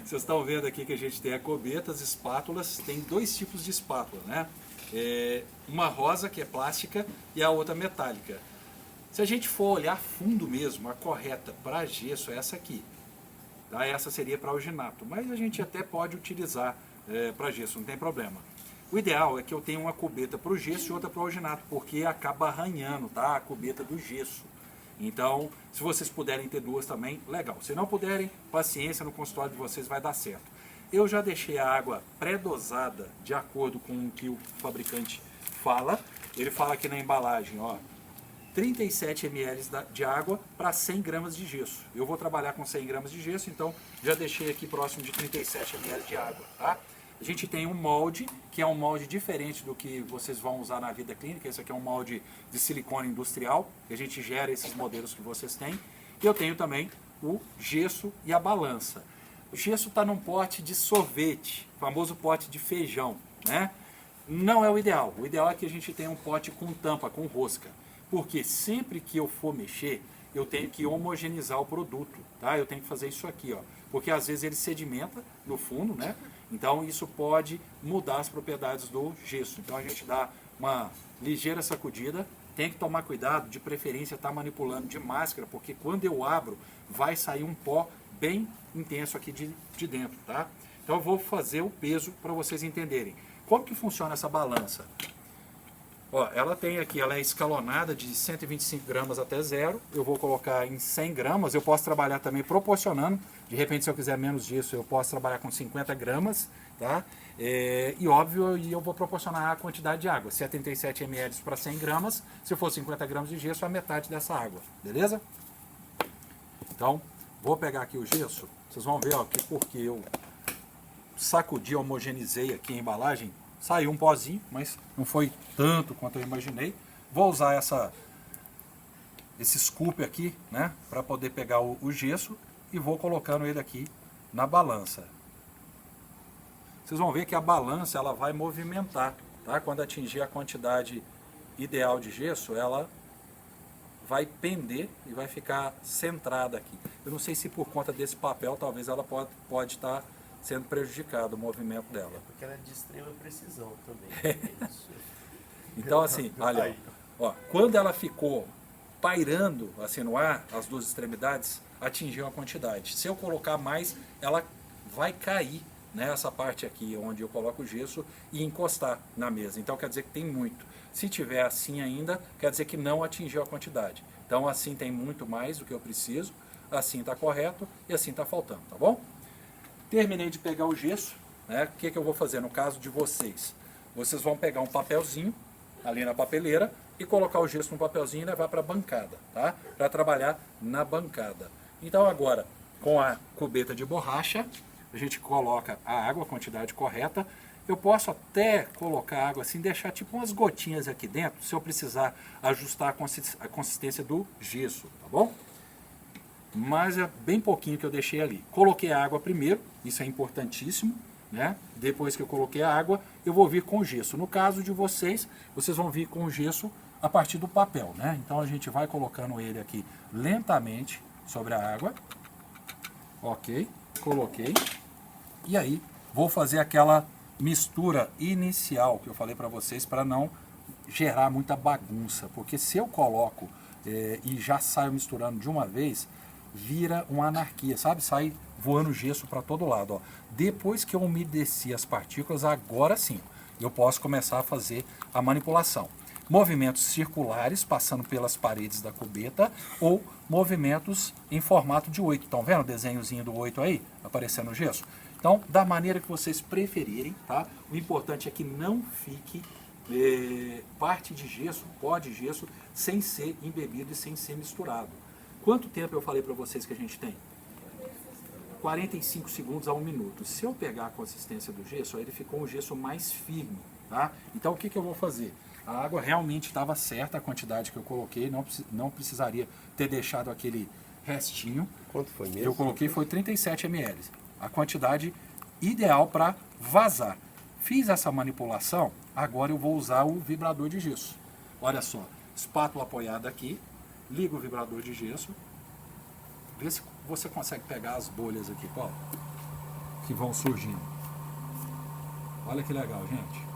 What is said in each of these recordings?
Vocês estão vendo aqui que a gente tem a cubeta, as espátulas, tem dois tipos de espátula, né? Uma rosa, que é plástica, e a outra metálica. Se a gente for olhar fundo mesmo, a correta para gesso é essa aqui. Tá? Essa seria para alginato, mas a gente até pode utilizar para gesso, não tem problema. O ideal é que eu tenha uma cubeta para o gesso e outra para o alginato, porque acaba arranhando, tá? A cubeta do gesso. Então, se vocês puderem ter duas também, legal. Se não puderem, paciência, no consultório de vocês vai dar certo. Eu já deixei a água pré-dosada de acordo com o que o fabricante fala. Ele fala aqui na embalagem, ó, 37 ml de água para 100 gramas de gesso. Eu vou trabalhar com 100 gramas de gesso, então já deixei aqui próximo de 37 ml de água, tá? A gente tem um molde, que é um molde diferente do que vocês vão usar na vida clínica. Esse aqui é um molde de silicone industrial, que a gente gera esses modelos que vocês têm. E eu tenho também o gesso e a balança. O gesso está num pote de sorvete, famoso pote de feijão, né? Não é o ideal. O ideal é que a gente tenha um pote com tampa, com rosca. Porque sempre que eu for mexer, eu tenho que homogeneizar o produto, tá? Eu tenho que fazer isso aqui, ó. Porque às vezes ele sedimenta no fundo, né? Então isso pode mudar as propriedades do gesso. Então a gente dá uma ligeira sacudida, tem que tomar cuidado, de preferência estar manipulando de máscara, porque quando eu abro vai sair um pó bem intenso aqui de dentro, tá? Então eu vou fazer o peso para vocês entenderem. Como que funciona essa balança? Ó, ela tem aqui, ela é escalonada de 125 gramas até zero. Eu vou colocar em 100 gramas. Eu posso trabalhar também proporcionando. De repente, se eu quiser menos disso, eu posso trabalhar com 50 gramas. Tá? E óbvio, eu vou proporcionar a quantidade de água. 77 ml para 100 gramas. Se for 50 gramas de gesso, a metade dessa água. Beleza? Então, vou pegar aqui o gesso. Vocês vão ver ó, que porque eu sacudi, homogeneizei aqui a embalagem, saiu um pozinho, mas não foi tanto quanto eu imaginei. Vou usar esse scoop aqui, né, para poder pegar o gesso e vou colocando ele aqui na balança. Vocês vão ver que a balança ela vai movimentar, tá? Quando atingir a quantidade ideal de gesso, ela vai pender e vai ficar centrada aqui. Eu não sei se por conta desse papel, talvez ela pode estar sendo prejudicado o movimento dela. Porque ela é de extrema precisão também. É isso. Então assim, olha, ó, quando ela ficou pairando assim no ar, as duas extremidades, atingiu a quantidade. Se eu colocar mais, ela vai cair nessa parte aqui, onde eu coloco o gesso, e encostar na mesa. Então quer dizer que tem muito. Se tiver assim ainda, quer dizer que não atingiu a quantidade. Então assim tem muito mais do que eu preciso, assim está correto e assim está faltando, tá bom? Terminei de pegar o gesso, né? O que eu vou fazer no caso de vocês? Vocês vão pegar um papelzinho ali na papeleira e colocar o gesso no papelzinho e levar para a bancada, tá? Para trabalhar na bancada. Então agora, com a cubeta de borracha, a gente coloca a água, a quantidade correta. Eu posso até colocar água assim, deixar tipo umas gotinhas aqui dentro, se eu precisar ajustar a consistência do gesso, tá bom? Mas é bem pouquinho que eu deixei ali. Coloquei a água primeiro, isso é importantíssimo, né? Depois que eu coloquei a água, eu vou vir com o gesso. No caso de vocês, vocês vão vir com o gesso a partir do papel, né? Então a gente vai colocando ele aqui lentamente sobre a água. Ok, coloquei. E aí, vou fazer aquela mistura inicial que eu falei para vocês para não gerar muita bagunça. Porque se eu coloco e já saio misturando de uma vez, vira uma anarquia, sabe? Sai voando gesso para todo lado. Ó. Depois que eu umedeci as partículas, agora sim, eu posso começar a fazer a manipulação. Movimentos circulares, passando pelas paredes da cubeta, ou movimentos em formato de 8. Estão vendo o desenhozinho do 8 aí, aparecendo no gesso? Então, da maneira que vocês preferirem, tá? O importante é que não fique parte de gesso, pó de gesso, sem ser embebido e sem ser misturado. Quanto tempo eu falei para vocês que a gente tem? 45 segundos a 1 minuto. Se eu pegar a consistência do gesso, aí ele ficou um gesso mais firme, tá? Então o que eu vou fazer? A água realmente estava certa, a quantidade que eu coloquei, não precisaria ter deixado aquele restinho. Quanto foi mesmo? Eu coloquei foi 37 ml. A quantidade ideal para vazar. Fiz essa manipulação, agora eu vou usar o vibrador de gesso. Olha só, espátula apoiada aqui. Liga o vibrador de gesso. Vê se você consegue pegar as bolhas aqui, Paulo. que vão surgindo. Olha que legal, gente.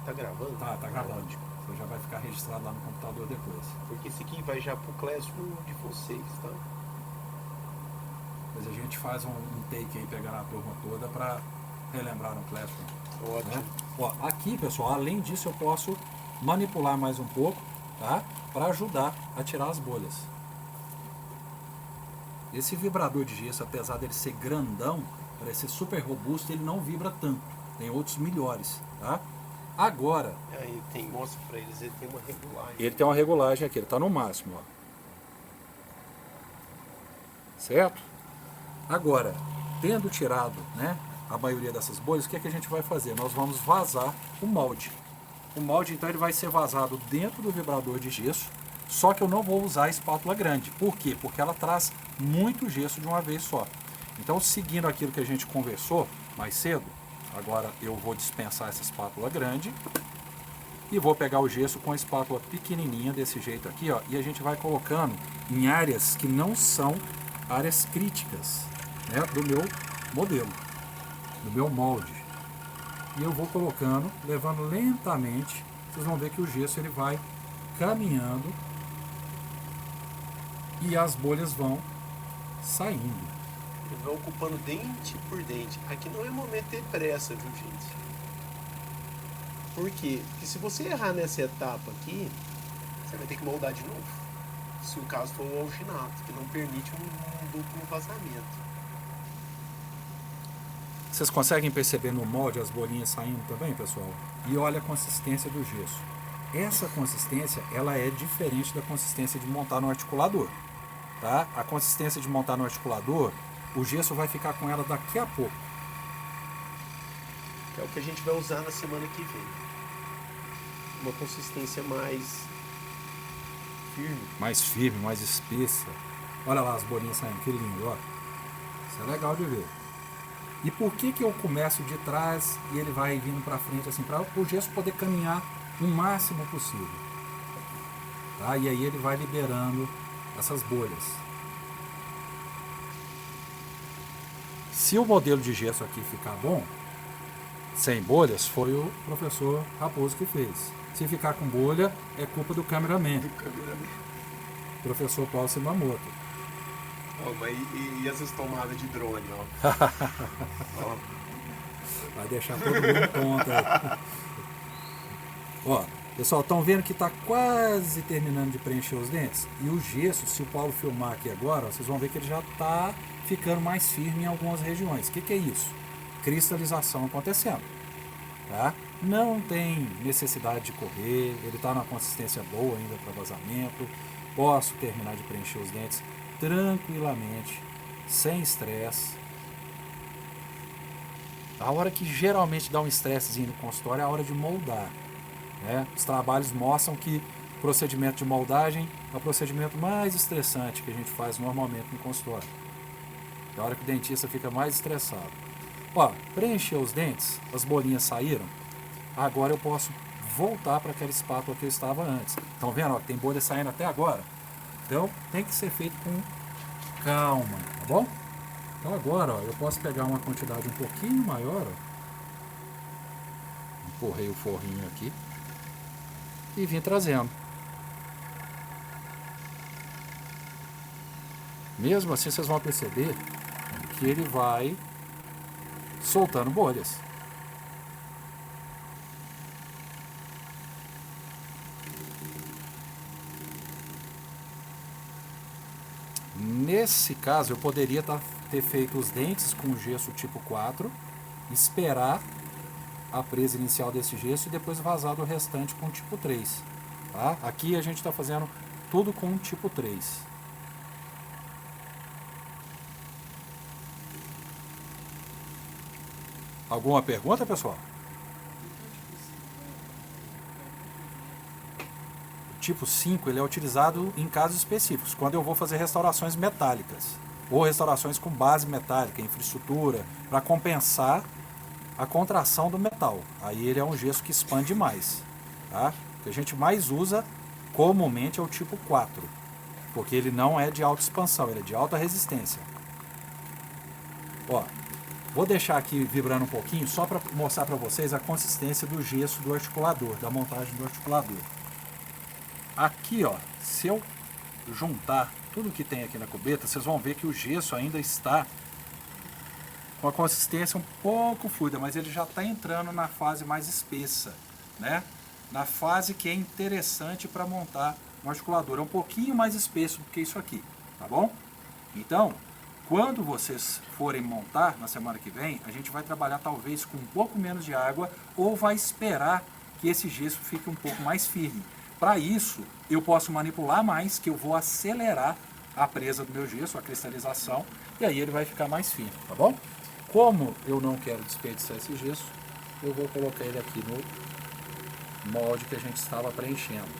Tá gravando? Tá gravando. Você já vai ficar registrado lá no computador depois. Porque esse aqui vai já pro Classroom de vocês, tá? Mas a gente faz um take aí, pegando a turma toda para relembrar no Classroom. Ótimo. Né? Ó, aqui, pessoal, além disso eu posso manipular mais um pouco, tá? Para ajudar a tirar as bolhas. Esse vibrador de gesso, apesar dele ser grandão, parece ser super robusto, ele não vibra tanto. Tem outros melhores, tá? Agora... Aí mostra pra eles, ele tem uma regulagem. Ele tem uma regulagem aqui, ele está no máximo, ó. Certo? Agora, tendo tirado, né, a maioria dessas bolhas, o que é que a gente vai fazer? Nós vamos vazar o molde. O molde, então, ele vai ser vazado dentro do vibrador de gesso, só que eu não vou usar a espátula grande. Por quê? Porque ela traz muito gesso de uma vez só. Então, seguindo aquilo que a gente conversou mais cedo, agora eu vou dispensar essa espátula grande e vou pegar o gesso com a espátula pequenininha desse jeito aqui, ó, e a gente vai colocando em áreas que não são áreas críticas, né, do meu modelo, do meu molde. E eu vou colocando, levando lentamente. Vocês vão ver que o gesso ele vai caminhando e as bolhas vão saindo. Ele vai ocupando dente por dente. Aqui não é momento de ter pressa, viu, gente? Por quê? Porque se você errar nessa etapa aqui, você vai ter que moldar de novo. Se o caso for um alginato, que não permite um duplo vazamento. Vocês conseguem perceber no molde as bolinhas saindo também, pessoal? E olha a consistência do gesso. Essa consistência, ela é diferente da consistência de montar no articulador. Tá? A consistência de montar no articulador, o gesso vai ficar com ela daqui a pouco. Que é o que a gente vai usar na semana que vem. Uma consistência mais firme. Mais firme, mais espessa. Olha lá as bolinhas saindo, que lindo, ó. Isso é legal de ver. E por que eu começo de trás e ele vai vindo para frente assim, para o gesso poder caminhar o máximo possível. Tá? E aí ele vai liberando essas bolhas. Se o modelo de gesso aqui ficar bom, sem bolhas, foi o professor Raposo que fez. Se ficar com bolha, é culpa do cameraman. Professor Paulo Simamoto. Oh, mas e essas tomadas de drone, ó? Ó. Vai deixar todo mundo conta. Ó, pessoal, estão vendo que está quase terminando de preencher os dentes? E o gesso, se o Paulo filmar aqui agora, ó, vocês vão ver que ele já está ficando mais firme em algumas regiões. O que é isso? Cristalização acontecendo. Tá? Não tem necessidade de correr, ele está numa consistência boa ainda para vazamento. Posso terminar de preencher os dentes tranquilamente, sem estresse. A hora que geralmente dá um estressezinho no consultório é a hora de moldar. Né? Os trabalhos mostram que o procedimento de moldagem é o procedimento mais estressante que a gente faz normalmente no consultório. É a hora que o dentista fica mais estressado. Ó, preencheu os dentes, as bolinhas saíram, agora eu posso voltar para aquela espátula que eu estava antes. Estão vendo? Ó, tem bolha saindo até agora. Então tem que ser feito com calma, tá bom? Então agora, ó, eu posso pegar uma quantidade um pouquinho maior, ó. Empurrei o forrinho aqui e vim trazendo. Mesmo assim, vocês vão perceber que ele vai soltando bolhas. Nesse caso, eu poderia ter feito os dentes com gesso tipo 4, esperar a presa inicial desse gesso e depois vazado o restante com tipo 3. Tá? Aqui a gente está fazendo tudo com tipo 3. Alguma pergunta, pessoal? O tipo 5 ele é utilizado em casos específicos, quando eu vou fazer restaurações metálicas ou restaurações com base metálica, infraestrutura, para compensar a contração do metal. Aí ele é um gesso que expande mais. Tá? O que a gente mais usa comumente é o tipo 4, porque ele não é de alta expansão, ele é de alta resistência. Ó, vou deixar aqui vibrando um pouquinho só para mostrar para vocês a consistência do gesso do articulador, da montagem do articulador. Aqui, ó, se eu juntar tudo que tem aqui na cubeta, vocês vão ver que o gesso ainda está com a consistência um pouco fluida, mas ele já está entrando na fase mais espessa, né? Na fase que é interessante para montar um articulador. É um pouquinho mais espesso do que isso aqui, tá bom? Então, quando vocês forem montar na semana que vem, a gente vai trabalhar talvez com um pouco menos de água ou vai esperar que esse gesso fique um pouco mais firme. Para isso, eu posso manipular mais, que eu vou acelerar a presa do meu gesso, a cristalização, e aí ele vai ficar mais firme, tá bom? Como eu não quero desperdiçar esse gesso, eu vou colocar ele aqui no molde que a gente estava preenchendo.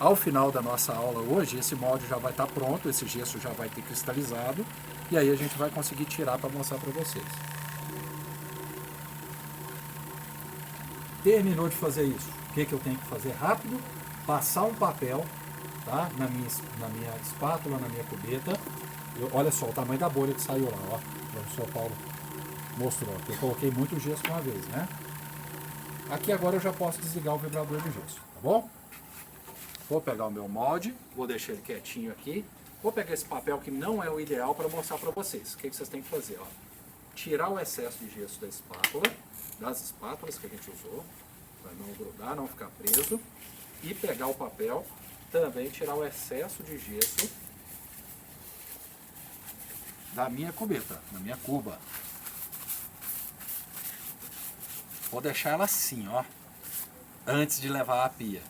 Ao final da nossa aula hoje, esse molde já vai estar pronto, esse gesso já vai ter cristalizado, e aí a gente vai conseguir tirar para mostrar para vocês. Terminou de fazer isso, o que eu tenho que fazer rápido? Passar um papel, tá? na minha espátula, na minha cubeta. Olha só o tamanho da bolha que saiu lá, ó. O São Paulo mostrou. Eu coloquei muito gesso de uma vez, né? Aqui agora eu já posso desligar o vibrador de gesso, tá bom? Vou pegar o meu molde, vou deixar ele quietinho aqui. Vou pegar esse papel que não é o ideal para mostrar para vocês. O que vocês têm que fazer? Ó? Tirar o excesso de gesso da espátula, das espátulas que a gente usou, para não grudar, não ficar preso. E pegar o papel, também tirar o excesso de gesso da minha cubeta, da minha cuba. Vou deixar ela assim, ó, antes de levar à pia.